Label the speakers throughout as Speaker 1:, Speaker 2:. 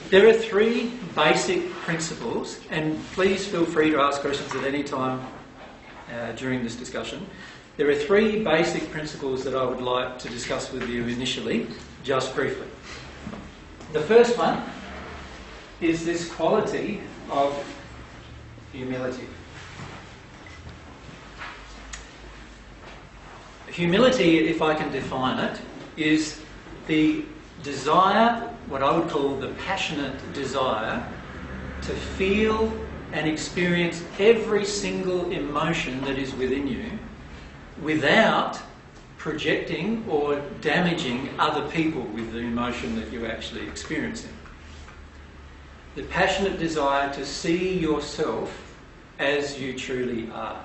Speaker 1: There are three basic principles, and please feel free to ask questions at any time during this discussion. There are three basic principles that I would like to discuss with you initially, just briefly. The first one is this quality of humility. Humility, if I can define it, is the desire, what I would call the passionate desire, to feel and experience every single emotion that is within you without projecting or damaging other people with the emotion that you're actually experiencing. The passionate desire to see yourself as you truly are.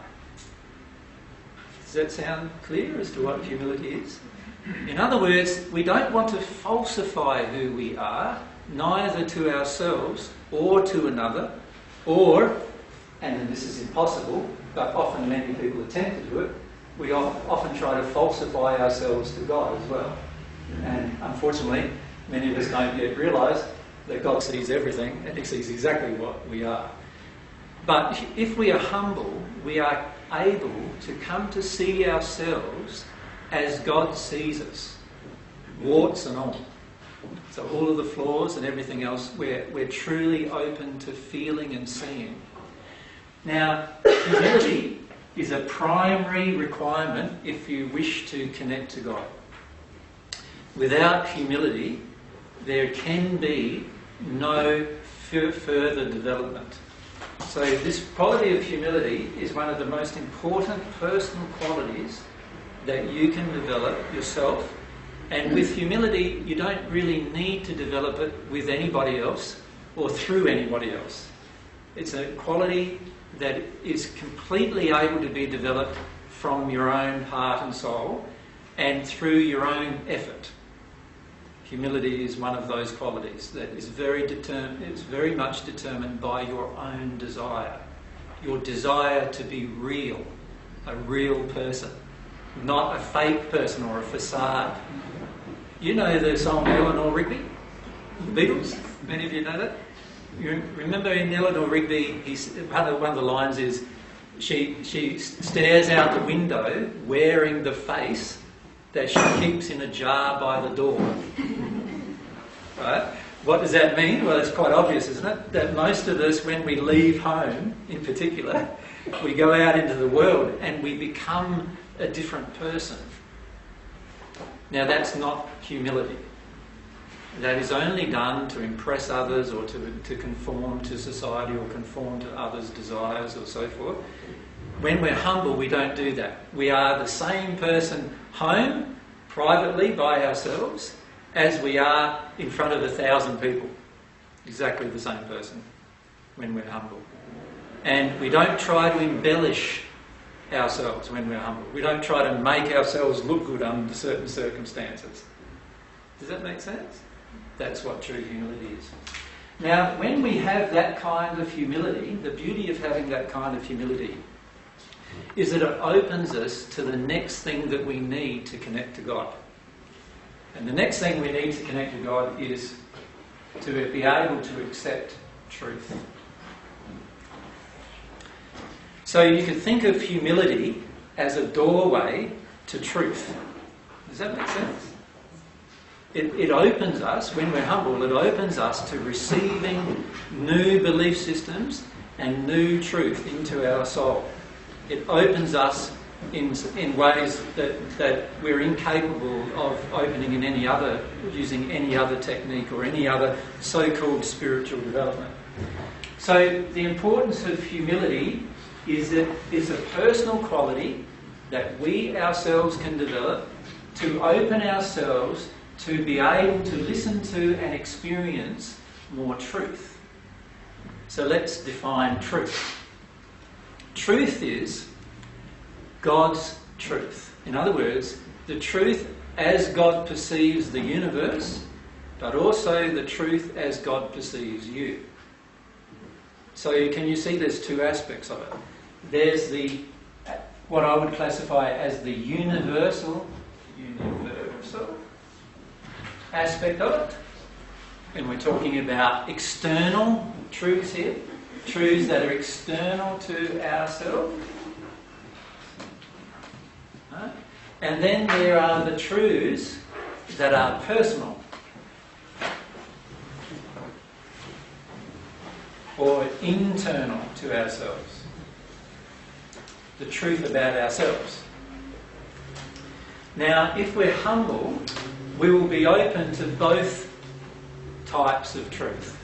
Speaker 1: Does that sound clear as to what humility is? In other words, we don't want to falsify who we are, neither to ourselves or to another, or, and this is impossible, but often many people attempt to do it, we often try to falsify ourselves to God as well. And unfortunately, many of us don't yet realise that God sees everything and He sees exactly what we are. But if we are humble, we are able to come to see ourselves as God sees us, warts and all. So all of the flaws and everything else, we're truly open to feeling and seeing. Now, humility is a primary requirement if you wish to connect to God. Without humility, there can be no further development. So this quality of humility is one of the most important personal qualities that you can develop yourself. And with humility, you don't really need to develop it with anybody else or through anybody else. It's a quality that is completely able to be developed from your own heart and soul and through your own effort. Humility is one of those qualities that is very much determined by your own desire. Your desire to be real, a real person, not a fake person or a facade. You know the song Eleanor Rigby, the Beatles? Many of you know that? You remember in Eleanor Rigby, one of the lines is, she stares out the window wearing the face that she keeps in a jar by the door. Right? What does that mean? Well, it's quite obvious, isn't it? That most of us, when we leave home, in particular, we go out into the world and we become a different person. Now, that's not humility. That is only done to impress others or to conform to society or conform to others' desires or so forth. When we're humble, we don't do that. We are the same person home, privately, by ourselves, as we are in front of 1,000 people. Exactly the same person when we're humble. And we don't try to embellish ourselves when we're humble. We don't try to make ourselves look good under certain circumstances. Does that make sense? That's what true humility is. Now, when we have that kind of humility, the beauty of having that kind of humility is that it opens us to the next thing that we need to connect to God. And the next thing we need to connect to God is to be able to accept truth. So you could think of humility as a doorway to truth. Does that make sense? It opens us, when we're humble, it opens us to receiving new belief systems and new truth into our soul. It opens us in ways that we're incapable of opening using any other technique or any other so-called spiritual development. So the importance of humility is that it's a personal quality that we ourselves can develop to open ourselves to be able to listen to and experience more truth. So let's define truth. Truth is God's truth. In other words, the truth as God perceives the universe, but also the truth as God perceives you. So can you see there's two aspects of it? There's what I would classify as the universal aspect of it, and we're talking about external truths here, truths that are external to ourselves. Right? And then there are the truths that are personal, or internal to ourselves. The truth about ourselves. Now, if we're humble, we will be open to both types of truth.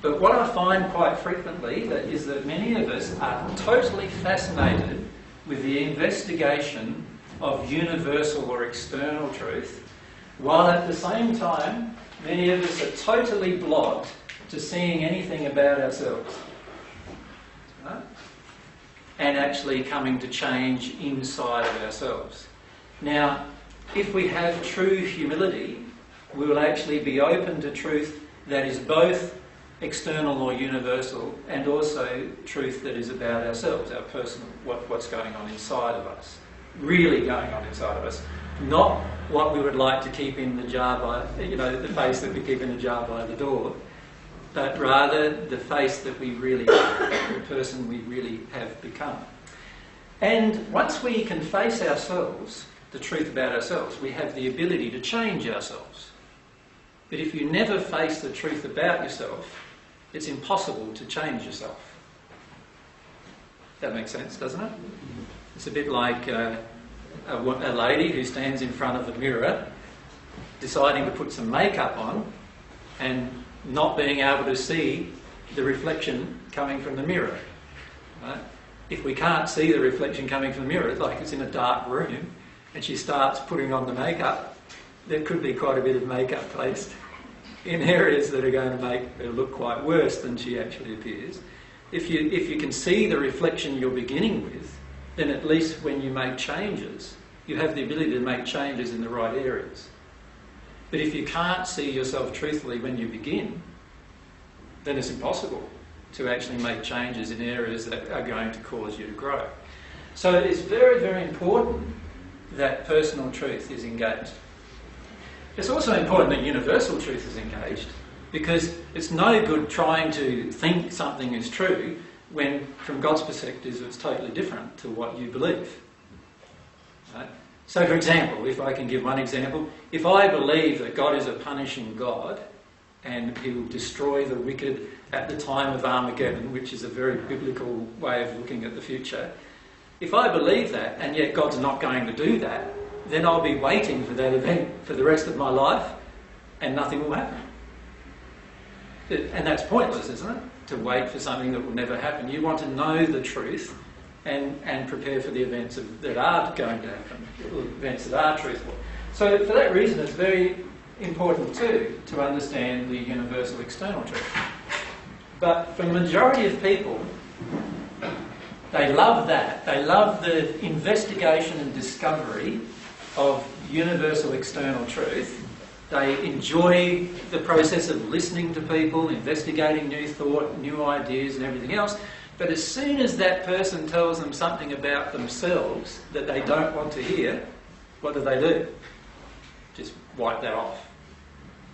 Speaker 1: But what I find quite frequently is that many of us are totally fascinated with the investigation of universal or external truth, while at the same time, many of us are totally blocked to seeing anything about ourselves. Right? And actually coming to change inside of ourselves. Now, if we have true humility, we will actually be open to truth that is both external or universal, and also truth that is about ourselves, our personal, what's going on inside of us. Really going on inside of us. Not what we would like to keep in the jar by, the face that we keep in the jar by the door, but rather the face that we really are, the person we really have become. And once we can face ourselves, the truth about ourselves, we have the ability to change ourselves. But if you never face the truth about yourself, it's impossible to change yourself. That makes sense, doesn't it? It's a bit like a lady who stands in front of a mirror deciding to put some makeup on and not being able to see the reflection coming from the mirror. Right? If we can't see the reflection coming from the mirror, it's like it's in a dark room, and she starts putting on the makeup, there could be quite a bit of makeup placed in areas that are going to make her look quite worse than she actually appears. If you can see the reflection you're beginning with, then at least when you make changes, you have the ability to make changes in the right areas. But if you can't see yourself truthfully when you begin, then it's impossible to actually make changes in areas that are going to cause you to grow. So it is very, very important that personal truth is engaged. It's also important that universal truth is engaged, because it's no good trying to think something is true when, from God's perspective, it's totally different to what you believe. Right? So, for example, if I can give one example, if I believe that God is a punishing God and he will destroy the wicked at the time of Armageddon, which is a very biblical way of looking at the future, if I believe that and yet God's not going to do that, then I'll be waiting for that event for the rest of my life and nothing will happen. And that's pointless, isn't it? To wait for something that will never happen. You want to know the truth and prepare for the events that are going to happen, events that are truthful. So for that reason, it's very important too to understand the universal external truth. But for the majority of people, they love that. They love the investigation and discovery of universal external truth. They enjoy the process of listening to people, investigating new thought, new ideas and everything else. But as soon as that person tells them something about themselves that they don't want to hear, what do? Just wipe that off.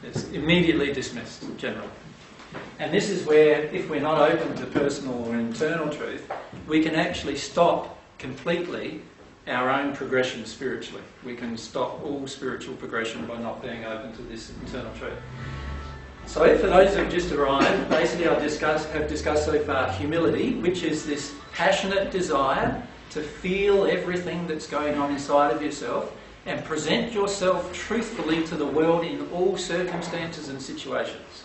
Speaker 1: It's immediately dismissed, generally. And this is where, if we're not open to personal or internal truth, we can actually stop completely our own progression spiritually. We can stop all spiritual progression by not being open to this internal truth. So for those who have just arrived, basically have discussed so far humility, which is this passionate desire to feel everything that's going on inside of yourself and present yourself truthfully to the world in all circumstances and situations.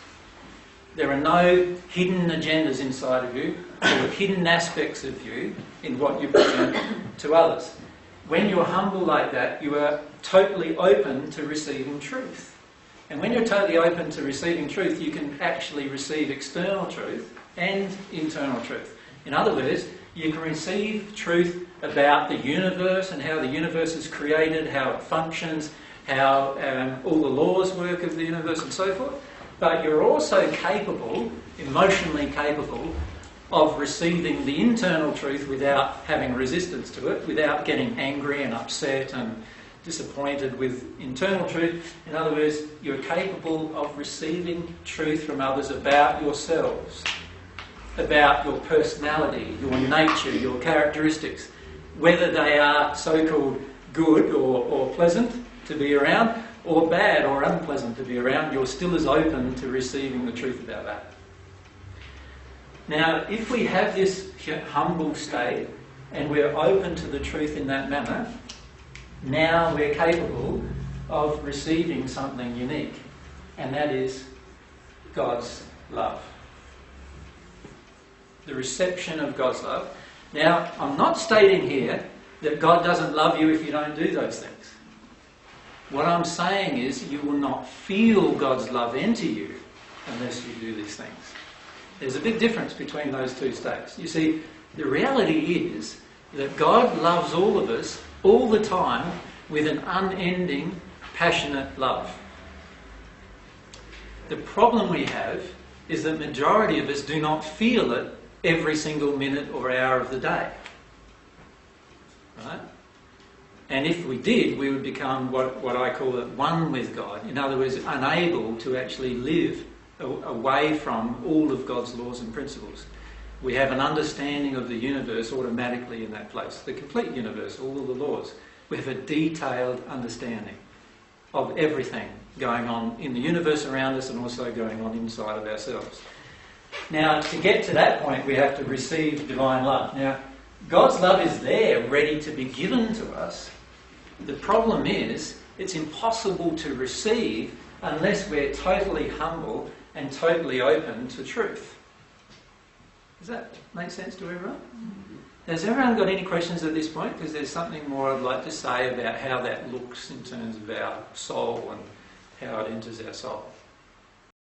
Speaker 1: There are no hidden agendas inside of you or hidden aspects of you in what you present to others. When you're humble like that, you are totally open to receiving truth. And when you're totally open to receiving truth, you can actually receive external truth and internal truth. In other words, you can receive truth about the universe and how the universe is created, how it functions, how all the laws work of the universe and so forth. But you're also capable, emotionally capable, of receiving the internal truth without having resistance to it, without getting angry and upset and disappointed with internal truth. In other words, you're capable of receiving truth from others about yourselves, about your personality, your nature, your characteristics, whether they are so-called good or pleasant to be around, or bad or unpleasant to be around. You're still as open to receiving the truth about that. Now, if we have this humble state and we're open to the truth in that manner, now we're capable of receiving something unique, and that is God's love. The reception of God's love. Now, I'm not stating here that God doesn't love you if you don't do those things. What I'm saying is you will not feel God's love enter you unless you do these things. There's a big difference between those two states. You see, the reality is that God loves all of us all the time with an unending, passionate love. The problem we have is that the majority of us do not feel it every single minute or hour of the day. Right? And if we did, we would become what I call it one with God. In other words, unable to actually live away from all of God's laws and principles. We have an understanding of the universe automatically in that place. The complete universe, all of the laws. We have a detailed understanding of everything going on in the universe around us and also going on inside of ourselves. Now, to get to that point, we have to receive divine love. Now, God's love is there, ready to be given to us. The problem is, it's impossible to receive unless we're totally humble and totally open to truth. Does that make sense to everyone? Has everyone got any questions at this point? Because there's something more I'd like to say about how that looks in terms of our soul and how it enters our soul.